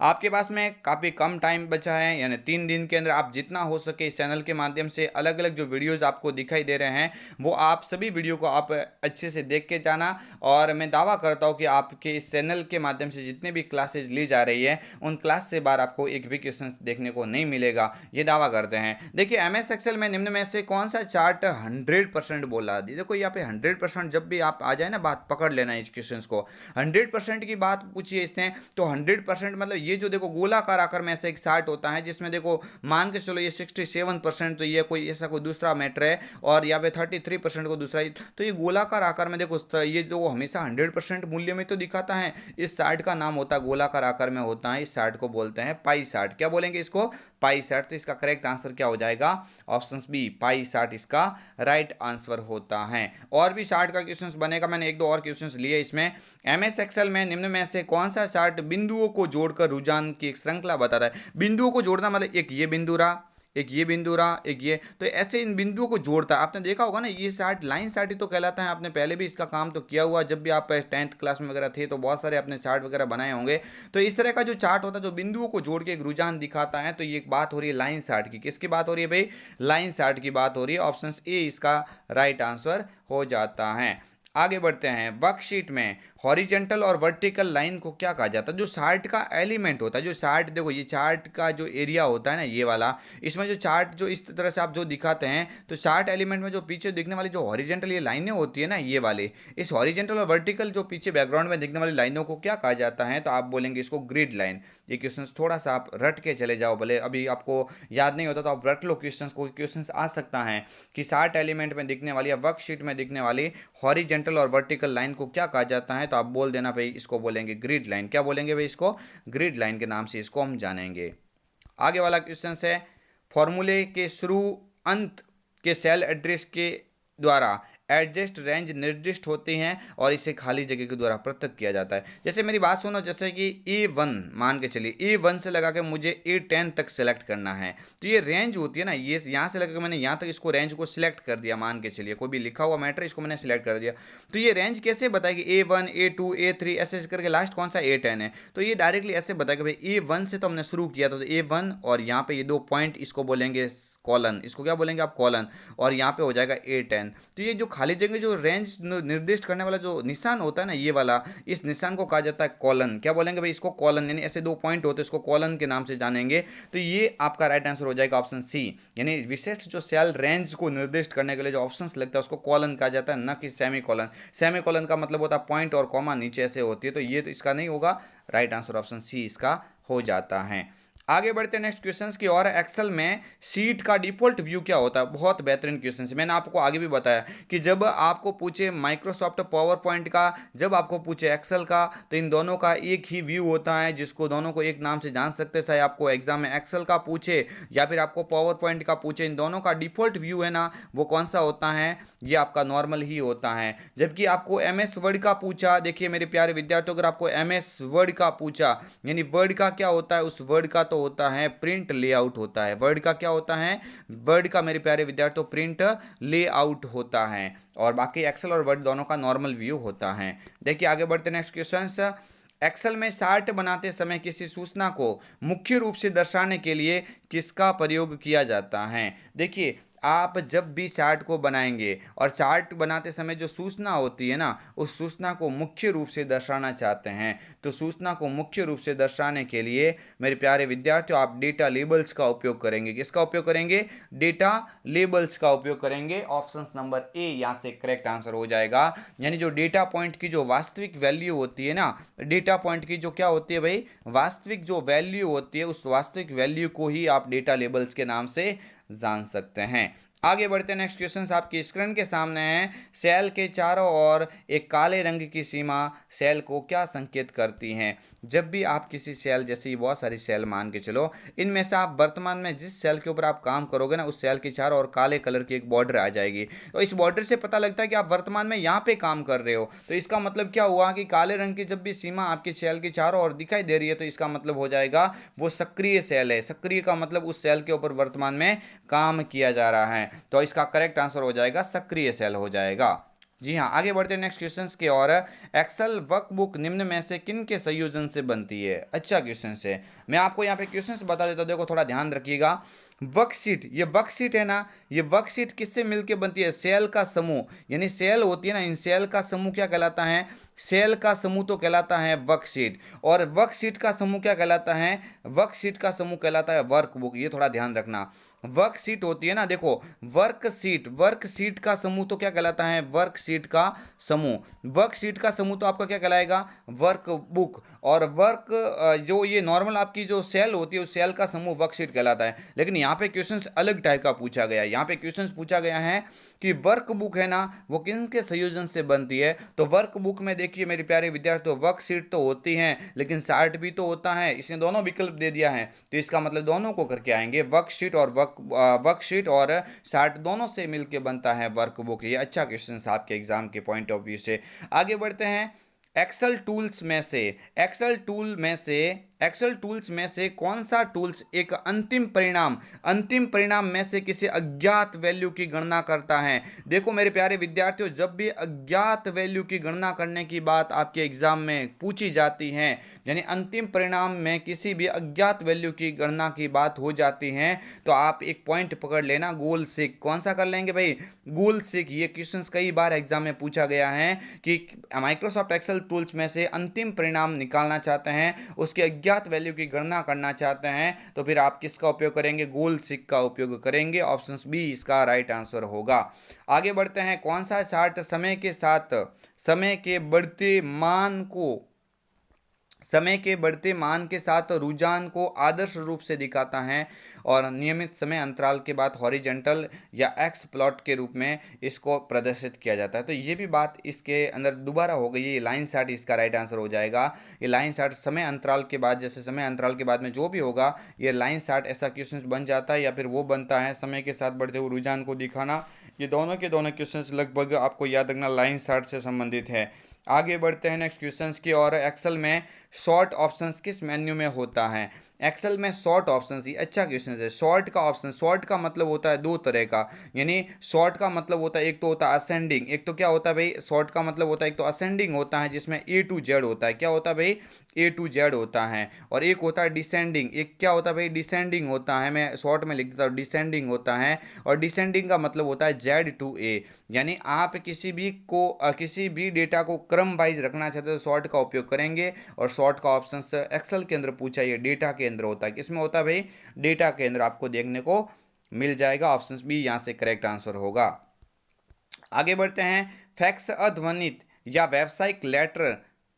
आपके पास में काफ़ी कम टाइम बचा है, यानी 3 दिन के अंदर आप जितना हो सके इस चैनल के माध्यम से अलग अलग जो वीडियोस आपको दिखाई दे रहे हैं, वो आप सभी वीडियो को आप अच्छे से देख के जाना। और मैं दावा करता हूँ कि आपके इस चैनल के माध्यम से जितने भी क्लासेज ली जा रही है, उन क्लास से बाहर आपको एक भी क्वेश्चन देखने को नहीं मिलेगा, ये दावा करते हैं। देखिए MS एक्सेल में निम्न में से कौन सा चार्ट 100% बोला? देखो यहाँ पे 100% जब भी आप आ जाए ना, बात पकड़ लेना इस क्वेश्चन को। 100% की बात पूछिए इसने, तो 100% मतलब ये जो देखो गोलाकार आकार में ऐसा एक चार्ट होता है, जिसमें देखो मान के चलो ये 67%, तो ये कोई ऐसा कोई दूसरा मैटर है, और यहाँ पे 33% को दूसरा। तो ये गोलाकार आकार में देखो, ये जो हमेशा 100% मूल्य में तो दिखाता है, इस चार्ट का नाम होता है, गोलाकार आकार में होता है, इस चार्ट को बोलते हैं पाई चार्ट। क्या बोलेंगे इसको? Pie chart. तो इसका करेक्ट आंसर क्या हो जाएगा? ऑप्शन बी, पाई चार्ट इसका राइट आंसर होता है। और भी चार्ट का क्वेश्चन बनेगा, मैंने एक दो और क्वेश्चन लिए इसमें। MS एक्सेल में निम्न में से कौन सा चार्ट बिंदुओं को जोड़कर रुझान की एक श्रृंखला बताता है। बिंदुओं को जोड़ना मतलब एक ये बिंदु रहा, एक ये बिंदु रहा, एक ये, तो ऐसे इन बिंदुओं को जोड़ता है। आपने देखा होगा ना, ये चार्ट लाइन चार्ट ही तो कहलाता है। आपने पहले भी इसका काम तो किया हुआ, जब भी आप 10th क्लास में वगैरह थे तो बहुत सारे आपने चार्ट वगैरह बनाए होंगे। तो इस तरह का जो चार्ट होता है जो बिंदुओं को जोड़ के एक रुझान दिखाता है, तो ये एक बात हो रही है लाइन चार्ट की। किसकी बात हो रही है भाई? लाइन चार्ट की बात हो रही है। ऑप्शन ए इसका राइट आंसर हो जाता है। आगे बढ़ते हैं। वर्कशीट में हॉरिजेंटल और वर्टिकल लाइन को क्या कहा जाता है? जो चार्ट का एलिमेंट होता है, जो चार्ट देखो ये चार्ट का जो एरिया होता है ना ये वाला, इसमें जो चार्ट जो इस तरह से आप जो दिखाते हैं, तो चार्ट एलिमेंट में जो पीछे दिखने वाली जो हॉरिजेंटल ये लाइनें होती है ना ये वाले, इस हॉरिजेंटल और वर्टिकल जो पीछे बैकग्राउंड में दिखने वाली लाइनों को क्या कहा जाता है? तो आप बोलेंगे इसको ग्रिड लाइन। ये क्वेश्चन थोड़ा सा आप रट के चले जाओ, भले अभी आपको याद नहीं होता तो आप रट लो क्वेश्चन को। क्वेश्चन आ सकता है कि चार्ट एलिमेंट में दिखने वाली या वर्कशीट में दिखने वाली हॉरिजेंटल और वर्टिकल लाइन को क्या कहा जाता है? तो आप बोल देना भाई इसको बोलेंगे ग्रिड लाइन। क्या बोलेंगे भाई? इसको ग्रिड लाइन के नाम से इसको हम जानेंगे। आगे वाला क्वेश्चन है, फॉर्मूले के शुरू अंत के सेल एड्रेस के द्वारा एडजस्ट रेंज निर्दिष्ट होती हैं और इसे खाली जगह के द्वारा पृथक किया जाता है। जैसे मेरी बात सुनो, जैसे कि A1 मान के चलिए, A1 से लगा के मुझे A10 तक सेलेक्ट करना है, तो ये रेंज होती है ना, ये यहाँ से लगा के मैंने यहाँ तक इसको रेंज को सिलेक्ट कर दिया। मान के चलिए कोई भी लिखा हुआ मैटर इसको मैंने सिलेक्ट कर दिया, तो ये रेंज कैसे बताएगी? A1 A2 A3 ऐसे करके लास्ट कौन सा A10 है, तो ये डायरेक्टली ऐसे बताएगा भाई A1 से तो हमने शुरू किया था, तो A1 और यहाँ पे ये 2 पॉइंट इसको बोलेंगे कॉलन। इसको क्या बोलेंगे आप? कॉलन। और यहाँ पे हो जाएगा A10। तो ये जो खाली जगह जो रेंज निर्दिष्ट करने वाला जो निशान होता है ना ये वाला, इस निशान को कहा जाता है कॉलन। क्या बोलेंगे भाई? इसको कॉलन, यानी ऐसे 2 पॉइंट होते हैं इसको कॉलन के नाम से जानेंगे। तो ये आपका राइट आंसर हो जाएगा ऑप्शन सी, यानी विशिष्ट जो सेल रेंज को निर्दिष्ट करने के लिए जो ऑप्शन लगता है उसको कॉलन कहा जाता है, न कि सेमी कॉलन। सेमी कॉलन का मतलब होता है पॉइंट और कॉमा नीचे ऐसे होती है, तो ये तो इसका नहीं होगा। राइट आंसर ऑप्शन सी इसका हो जाता है। आगे बढ़ते हैं नेक्स्ट क्वेश्चंस की ओर। एक्सेल में शीट का डिफॉल्ट व्यू क्या होता है? बहुत बेहतरीन क्वेश्चन है। मैंने आपको आगे भी बताया कि जब आपको पूछे माइक्रोसॉफ्ट पावर पॉइंट का, जब आपको पूछे एक्सेल का, तो इन दोनों का एक ही व्यू होता है जिसको दोनों को एक नाम से जान सकते हैं। चाहे आपको एग्जाम में एक्सेल का पूछे या फिर आपको पावर पॉइंट का पूछे, इन दोनों का डिफॉल्ट व्यू है ना वो कौन सा होता है? ये आपका नॉर्मल ही होता है। जबकि आपको MS वर्ड का पूछा, देखिए मेरे प्यारे विद्यार्थियों, अगर आपको MS वर्ड का पूछा, यानी वर्ड का क्या होता है? उस वर्ड का तो होता है प्रिंट लेआउट होता है। वर्ड का क्या होता है? वर्ड का मेरे प्यारे विद्यार्थियों प्रिंट लेआउट होता है, और बाकी एक्सेल और वर्ड दोनों का नॉर्मल व्यू होता है। देखिए आगे बढ़ते नेक्स्ट क्वेश्चन। एक्सेल में चार्ट बनाते समय किसी सूचना को मुख्य रूप से दर्शाने के लिए किसका प्रयोग किया जाता है? देखिए आप जब भी चार्ट को बनाएंगे और चार्ट बनाते समय जो सूचना होती है ना, उस सूचना को मुख्य रूप से दर्शाना चाहते हैं, तो सूचना को मुख्य रूप से दर्शाने के लिए मेरे प्यारे विद्यार्थियों आप डेटा लेबल्स का उपयोग करेंगे। किसका उपयोग करेंगे? डेटा लेबल्स का उपयोग करेंगे। ऑप्शन नंबर ए यहाँ से करेक्ट आंसर हो जाएगा। यानी जो डेटा पॉइंट की जो वास्तविक वैल्यू होती है ना, डेटा पॉइंट की जो क्या होती है भाई? वास्तविक जो वैल्यू होती है, उस वास्तविक वैल्यू को ही आप डेटा लेबल्स के नाम से जान सकते हैं। आगे बढ़ते हैं। नेक्स्ट क्वेश्चन आपकी स्क्रीन के सामने है। सेल के चारों ओर एक काले रंग की सीमा सेल को क्या संकेत करती है? जब भी आप किसी सेल, जैसे ये बहुत सारी सेल मान के चलो, इनमें से आप वर्तमान में जिस सेल के ऊपर आप काम करोगे ना, उस सेल के चारों ओर काले कलर की एक बॉर्डर आ जाएगी, तो इस बॉर्डर से पता लगता है कि आप वर्तमान में यहाँ पे काम कर रहे हो। तो इसका मतलब क्या हुआ कि काले रंग की जब भी सीमा आपकी सेल के चारों ओर दिखाई दे रही है, तो इसका मतलब हो जाएगा वो सक्रिय सेल है। सक्रिय का मतलब उस सेल के ऊपर वर्तमान में काम किया जा रहा है, तो इसका करेक्ट आंसर हो जाएगा सक्रिय सेल हो जाएगा। जी हाँ, आगे बढ़ते हैं नेक्स्ट क्वेश्चन की ओर। एक्सेल वर्कबुक निम्न में से किन के संयोजन से बनती है? अच्छा क्वेश्चन है, मैं आपको यहाँ पे क्वेश्चन बता देता हूँ, देखो थोड़ा ध्यान रखिएगा। वर्कशीट, ये वर्कशीट है ना, ये वर्कशीट किससे मिलकर बनती है? सेल का समूह, यानी सेल होती है ना, इन सेल का समूह क्या कहलाता है? सेल का समूह तो कहलाता है वर्कशीट, और वर्कशीट का समूह क्या कहलाता है? वर्कशीट का समूह कहलाता है वर्कबुक। ये थोड़ा ध्यान रखना। वर्कशीट होती है ना, देखो वर्कशीट, वर्कशीट का समूह तो क्या कहलाता है? वर्कशीट का समूह। वर्कशीट का समूह तो आपका क्या कहलाएगा? वर्कबुक। और वर्क जो ये नॉर्मल आपकी जो सेल होती है, उस सेल का समूह वर्कशीट कहलाता है। लेकिन यहाँ पे क्वेश्चन अलग टाइप का पूछा गया है। यहाँ पे क्वेश्चन पूछा गया है कि वर्कबुक है ना, वो किन के संयोजन से बनती है? तो वर्कबुक में देखिए मेरे प्यारे विद्यार्थियों, वर्कशीट तो होती हैं लेकिन चार्ट भी तो होता है। इसने दोनों विकल्प दे दिया है, तो इसका मतलब दोनों को करके आएंगे। वर्कशीट और वर्कशीट और चार्ट दोनों से मिलकर बनता है वर्कबुक। ये अच्छा क्वेश्चन है आपके एग्जाम के पॉइंट ऑफ व्यू से। आगे बढ़ते हैं। एक्सेल टूल्स में से, एक्सेल टूल में से एक्सेल टूल्स में से कौन सा टूल्स एक अंतिम परिणाम में से किसी अज्ञात वैल्यू की गणना करता है। देखो मेरे प्यारे विद्यार्थियों, जब भी अज्ञात वैल्यू की गणना करने की बात आपके एग्जाम में पूछी जाती है, यानी अंतिम परिणाम में किसी भी अज्ञात वैल्यू की गणना की बात हो जाती है, तो आप एक पॉइंट पकड़ लेना, गोल सीक। कौन सा कर लेंगे भाई? गोल सीक। ये क्वेश्चंस कई बार एग्जाम में पूछा गया है कि माइक्रोसॉफ्ट एक्सेल टूल्स में से अंतिम परिणाम निकालना चाहते हैं, उसके अज्ञात वैल्यू की गणना करना चाहते हैं, तो फिर आप किसका उपयोग करेंगे? गोल सीक का उपयोग करेंगे। ऑप्शन बी इसका राइट आंसर होगा। आगे बढ़ते हैं। कौन सा चार्ट समय के बढ़ते मान के साथ रुझान को आदर्श रूप से दिखाता है और नियमित समय अंतराल के बाद हॉरिजॉन्टल या एक्स प्लॉट के रूप में इसको प्रदर्शित किया जाता है। तो ये भी बात इसके अंदर दोबारा हो गई। ये लाइन चार्ट इसका राइट आंसर हो जाएगा। ये लाइन चार्ट समय अंतराल के बाद, जैसे समय अंतराल के बाद में जो भी होगा, ये लाइन चार्ट ऐसा क्वेश्चन बन जाता है या फिर वो बनता है समय के साथ बढ़ते हुए रुझान को दिखाना। ये दोनों के दोनों क्वेश्चन लगभग आपको याद रखना लाइन चार्ट से संबंधित है। आगे बढ़ते हैं नेक्स्ट क्वेश्चंस की और। एक्सेल में शॉर्ट ऑप्शंस किस मेन्यू में होता है? एक्सेल में शॉर्ट ऑप्शंस, ये अच्छा क्वेश्चन है। शॉर्ट का ऑप्शन, शॉर्ट का मतलब होता है दो तरह का, यानी शॉर्ट का मतलब होता है, एक तो होता है असेंडिंग, एक तो क्या होता है भाई? शॉर्ट का मतलब होता है एक तो असेंडिंग होता है जिसमें ए टू जेड होता है। क्या होता है भाई? ए टू जेड होता है। और एक होता है डिसेंडिंग। एक क्या होता है भाई? डिसेंडिंग होता है। मैं शॉर्ट में लिख देता हूँ, डिसेंडिंग होता है। और डिसेंडिंग का मतलब होता है जेड टू ए, यानी आप किसी भी डेटा को क्रम वाइज रखना चाहते हो तो शॉर्ट का उपयोग करेंगे। और शॉर्ट का ऑप्शन एक्सेल के अंदर पूछा, ये डेटा के अंदर होता है। किसमें होता है भाई? डेटा के अंदर आपको देखने को मिल जाएगा। ऑप्शन बी यहां से करेक्ट आंसर होगा। आगे बढ़ते हैं। फैक्स अध्वनित या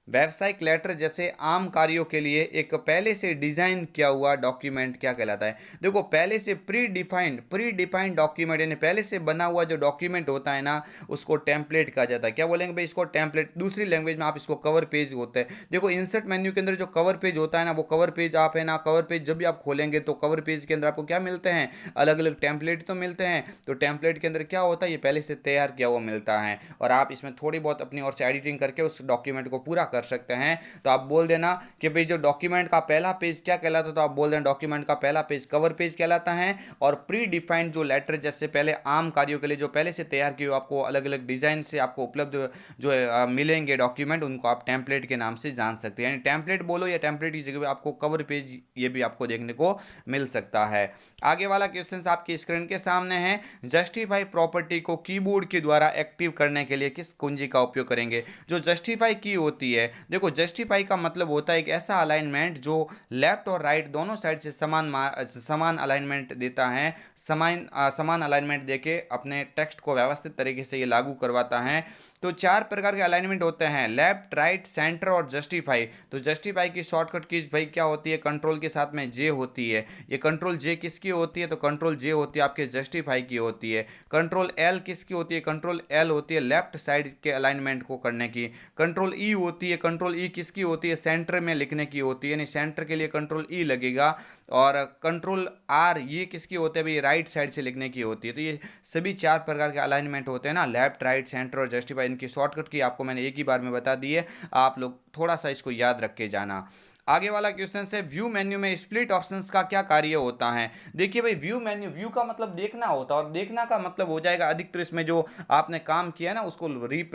व्यावसायिक लेटर जैसे आम कार्यों के लिए एक पहले से डिजाइन किया हुआ डॉक्यूमेंट क्या कहलाता है? देखो, पहले से प्री डिफाइंड डॉक्यूमेंट, यानी पहले से बना हुआ जो डॉक्यूमेंट होता है ना, उसको टेम्पलेट कहा जाता है। क्या बोलेंगे भाई? इसको टेम्पलेट। दूसरी लैंग्वेज में आप इसको कवर पेज होता है। देखो, इंसर्ट मेन्यू के अंदर जो कवर पेज होता है ना, वो कवर पेज आप है ना, कवर पेज जब भी आप खोलेंगे तो कवर पेज के अंदर आपको क्या मिलते हैं? अलग अलग टेम्पलेट तो मिलते हैं। तो टेम्पलेट के अंदर क्या होता है? ये पहले से तैयार किया हुआ मिलता है और आप इसमें थोड़ी बहुत अपनी ओर से एडिटिंग करके उस डॉक्यूमेंट को पूरा कर सकते हैं। तो आप बोल देना कि भाई जो डॉक्यूमेंट का पहला पेज क्या कहलाता है, तो आप बोल देना डॉक्यूमेंट का पहला पेज कवर पेज कहलाता है। और प्री डिफाइंड जो लेटर, जैसे पहले आम कार्यों के लिए जो पहले से तैयार किए आपको अलग अलग डिजाइन से आपको उपलब्ध जो मिलेंगे डॉक्यूमेंट, उनको आप टेम्पलेट के नाम से जान सकते हैं। यानी टेम्पलेट बोलो या टेम्पलेट की जगह आपको कवर पेज ये भी आपको देखने को मिल सकता है। आगे वाला क्वेश्चन आपकी स्क्रीन के सामने है। जस्टिफाई प्रॉपर्टी को कीबोर्ड के द्वारा एक्टिव करने के लिए किस कुंजी का उपयोग करेंगे? जो जस्टिफाई की होती है, देखो जस्टिफाई का मतलब होता है एक ऐसा अलाइनमेंट जो लेफ्ट और राइट दोनों साइड से समान अलाइनमेंट देता है। समान अलाइनमेंट देके अपने टेक्स्ट को व्यवस्थित तरीके से ये लागू करवाता है। तो चार प्रकार के अलाइनमेंट होते हैं, लेफ्ट, राइट, सेंटर और जस्टिफाई। तो जस्टिफाई की शॉर्टकट कीज भाई क्या होती है? कंट्रोल के साथ में जे होती है। ये कंट्रोल जे किसकी होती है? तो कंट्रोल जे होती है आपके जस्टिफाई की होती है। कंट्रोल एल किसकी होती है? कंट्रोल एल होती है लेफ्ट साइड के अलाइनमेंट को करने की। कंट्रोल ई होती है, कंट्रोल ई किसकी होती है? सेंटर में लिखने की होती है, यानी सेंटर के लिए कंट्रोल ई लगेगा। और कंट्रोल आर ये किसकी होती है भाई? राइट साइड से लिखने की होती है। तो ये सभी चार प्रकार के अलाइनमेंट होते हैं ना, लेफ्ट, राइट, सेंटर और जस्टिफाई। इनकी शॉर्टकट की आपको मैंने एक ही बार में बता दी है, आप लोग थोड़ा सा इसको याद रख के जाना। आगे वाला क्वेश्चन है, व्यू मेन्यू में स्प्लिट ऑप्शंस का क्या कार्य होता है? देखिए भाई, व्यू मेन्यू, व्यू का मतलब देखना होता है और देखना का मतलब हो जाएगा अधिकतर इसमें जो आपने काम किया है ना उसको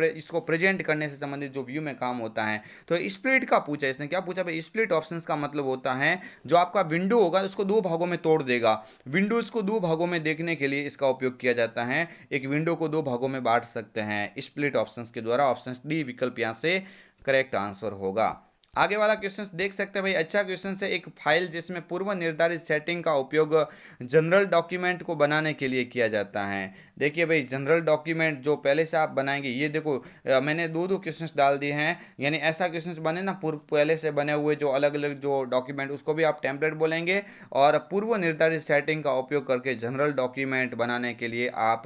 इसको प्रेजेंट करने से संबंधित जो व्यू में काम होता है। तो स्प्लिट का पूछा, इसने क्या पूछा भाई? स्प्लिट ऑप्शंस का मतलब होता है जो आपका विंडो होगा उसको दो भागों में तोड़ देगा। विंडोज को दो भागों में देखने के लिए इसका उपयोग किया जाता है। एक विंडो को दो भागों में बांट सकते हैं स्प्लिट ऑप्शंस के द्वारा। ऑप्शन डी विकल्प यहां से करेक्ट आंसर होगा। आगे वाला क्वेश्चन देख सकते हैं भाई, अच्छा क्वेश्चन है। एक फाइल जिसमें पूर्व निर्धारित सेटिंग का उपयोग जनरल डॉक्यूमेंट को बनाने के लिए किया जाता है। देखिए भाई, जनरल डॉक्यूमेंट जो पहले से आप बनाएंगे, ये देखो मैंने दो दो क्वेश्चंस डाल दिए हैं, यानी ऐसा क्वेश्चंस बने ना पहले से बने हुए जो अलग अलग जो डॉक्यूमेंट, उसको भी आप टेम्पलेट बोलेंगे। और पूर्व निर्धारित सेटिंग का उपयोग करके जनरल डॉक्यूमेंट बनाने के लिए आप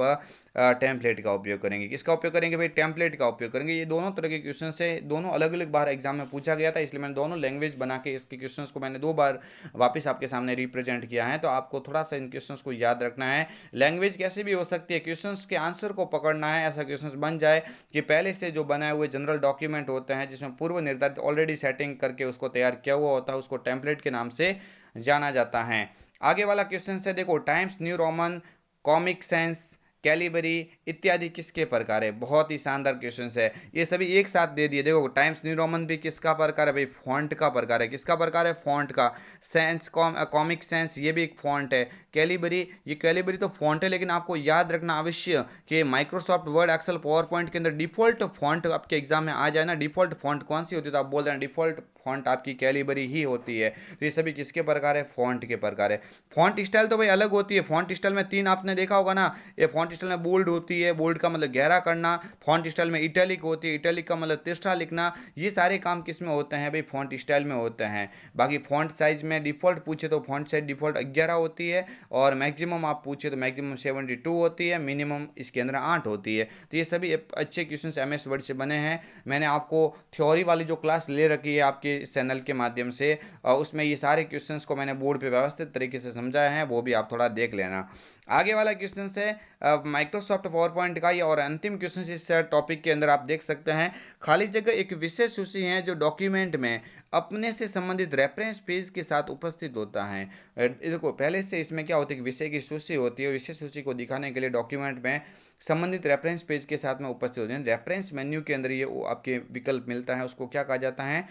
टेम्पलेट का उपयोग करेंगे। किसका उपयोग करेंगे भाई? टेम्पलेट का उपयोग करेंगे। ये दोनों तरह के क्वेश्चन से दोनों अलग अलग बार एग्जाम में पूछा गया था, इसलिए मैंने दोनों लैंग्वेज बना के इसके क्वेश्चंस को मैंने 2 बार वापस आपके सामने रिप्रेजेंट किया है। तो आपको थोड़ा सा इन क्वेश्चंस को याद रखना है। लैंग्वेज कैसे भी हो सकती है, क्वेश्चंस के आंसर को पकड़ना है। ऐसा क्वेश्चंस बन जाए कि पहले से जो बनाए हुए जनरल डॉक्यूमेंट होते हैं जिसमें पूर्व निर्धारित ऑलरेडी सेटिंग करके उसको तैयार किया हुआ होता है, उसको टेम्पलेट के नाम से जाना जाता है। आगे वाला क्वेश्चन है, देखो, times new Roman, comic sense, Calibri इत्यादि किसके प्रकार है? बहुत ही शानदार क्वेश्चन है। ये सभी एक साथ दे दिए। देखो, टाइम्स न्यू रोमन भी किसका प्रकार है भाई? फॉन्ट का प्रकार है। किसका प्रकार है? फॉन्ट का। सेंस, कॉमिक सेंस, ये भी एक फॉन्ट है। कैलिबरी, ये कैलिबरी तो फॉन्ट है, लेकिन आपको याद रखना अवश्य कि Microsoft Word, Excel, PowerPoint के अंदर डिफॉल्ट फॉन्ट आपके एग्जाम में आ जाए ना, डिफॉल्ट फॉन्ट कौन सी होती है? तो आप बोल रहे हैं डिफॉल्ट फॉन्ट आपकी कैलिबरी ही होती है। तो ये सभी किसके प्रकार है? फॉन्ट के प्रकार है। फॉन्ट स्टाइल तो भाई अलग होती है। फॉन्ट स्टाइल में 3 आपने देखा होगा ना, ये फॉन्ट स्टाइल में बोल्ड होती है, बोल्ड का मतलब गहरा करना। फॉन्ट स्टाइल में इटैलिक होती है, इटैलिक का मतलब तिरछा लिखना। ये सारे काम किस में होते हैं भाई? फॉन्ट स्टाइल में होते हैं। बाकी फॉन्ट साइज में डिफॉल्ट पूछे तो फॉन्ट साइज डिफॉल्ट 11 होती है, और मैक्सिमम आप पूछे तो मैक्सिमम 72 होती है, मिनिमम इसके अंदर 8 होती है। तो ये सभी अच्छे क्वेश्चन एमएस वर्ड से बने हैं। मैंने आपको थ्योरी वाली जो क्लास ले रखी है आपके चैनल के माध्यम से, उसमें ये सारे क्वेश्चंस को मैंने बोर्ड पे व्यवस्थित तरीके से समझाया है, वो भी आप थोड़ा देख लेना। आगे वाला क्वेश्चन है माइक्रोसॉफ्ट पावर पॉइंट का, ये और अंतिम क्वेश्चन इस टॉपिक के अंदर आप देख सकते हैं। खाली जगह एक विशेष सूची है जो डॉक्यूमेंट में अपने से संबंधित रेफरेंस पेज के साथ उपस्थित होता है। देखो, पहले से इसमें क्या होता है कि विषय की सूची होती है, विषय सूची को दिखाने के लिए डॉक्यूमेंट में संबंधित रेफरेंस पेज के साथ में उपस्थित होते हैं। रेफरेंस मेन्यू के अंदर ये आपके विकल्प मिलता है, उसको क्या कहा जाता है?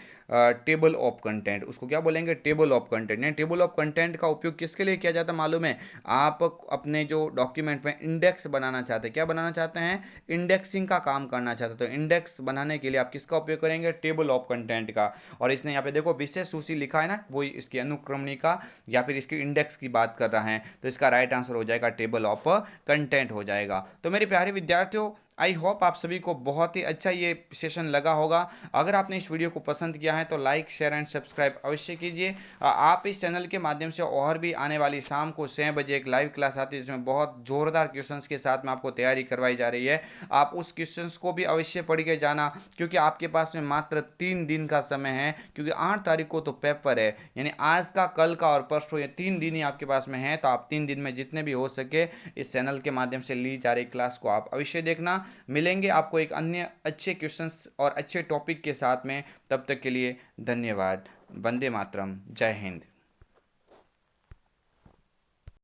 Table of content. उसको क्या बोलेंगे? Table of content. यानी टेबल ऑफ कंटेंट का उपयोग किसके लिए किया जाता है मालूम है? आप अपने जो डॉक्यूमेंट में इंडेक्स बनाना चाहते हैं, क्या बनाना चाहते हैं? इंडेक्सिंग का काम करना चाहते हैं। तो इंडेक्स बनाने के लिए आप किसका उपयोग करेंगे? टेबल ऑफ कंटेंट का। और इसने यहाँ पे देखो विशेष सूची लिखा है ना, वो इसकी अनुक्रमणिका या फिर इसकी इंडेक्स की बात कर रहा है। तो इसका राइट आंसर हो जाएगा टेबल ऑफ कंटेंट हो जाएगा। तो मेरे प्यारे विद्यार्थियों, आई होप आप सभी को बहुत ही अच्छा ये सेशन लगा होगा। अगर आपने इस वीडियो को पसंद किया है तो लाइक, शेयर एंड सब्सक्राइब अवश्य कीजिए। आप इस चैनल के माध्यम से और भी आने वाली शाम को 6 बजे एक लाइव क्लास आती है जिसमें बहुत जोरदार क्वेश्चंस के साथ में आपको तैयारी करवाई जा रही है। आप उस क्वेश्चंस को भी अवश्य पढ़ के जाना, क्योंकि आपके पास में मात्र 3 दिन का समय है, क्योंकि 8 तारीख को तो पेपर है। यानी आज का, कल का और परसों, ये 3 दिन ही आपके पास में है। तो आप 3 दिन में जितने भी हो सके इस चैनल के माध्यम से ली जा रही क्लास को आप अवश्य देखना। मिलेंगे आपको एक अन्य अच्छे क्वेश्चंस और अच्छे टॉपिक के साथ में। तब तक के लिए धन्यवाद। वंदे मातरम। जय हिंद।